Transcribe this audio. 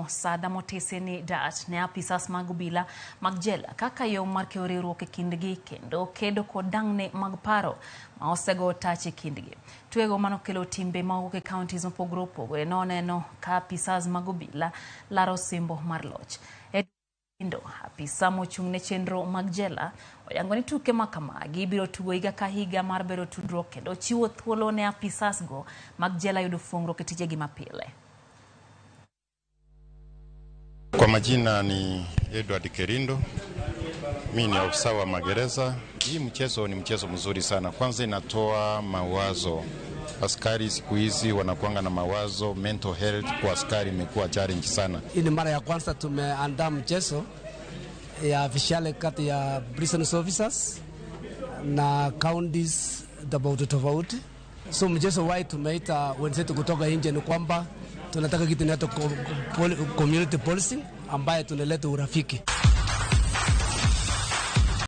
sadha moteseni dat ne apisas mag obila mag jela kaka yo mar riwruok e kindgi kendo kedo kod dangne mag paro ma osego tachi kindgi. Twego manokelo timbe mawuok e counties mopogore opogore noneno ka apisas mag obila laro simbo mar loch. Kendo apisa mochung' ne chenro mag jela oyango ni tuke makamagi biro tugo higa ka higa mar bedo tudruok kendo chiwo thuolo ne apisas go mag jela yudo fuong'ruok e tijegi mapile. Kwa majina ni Edward Kerindo, mimi ni ofisa wa magereza. Hii mchezo ni mchezo mzuri sana. Kwanza inatoa mawazo. Askari siku hizi wanakuanga na mawazo, mental health kwa askari imekuwa challenge sana. Hii ni mara ya kwanza tumeandaa mchezo ya vishale kati ya prison officers na counties tofauti. So mchezo wai tumeita wenzetu kutoka nje ni kwamba tunataka kitu inaitwa community policing ambaye tunaleta urafiki.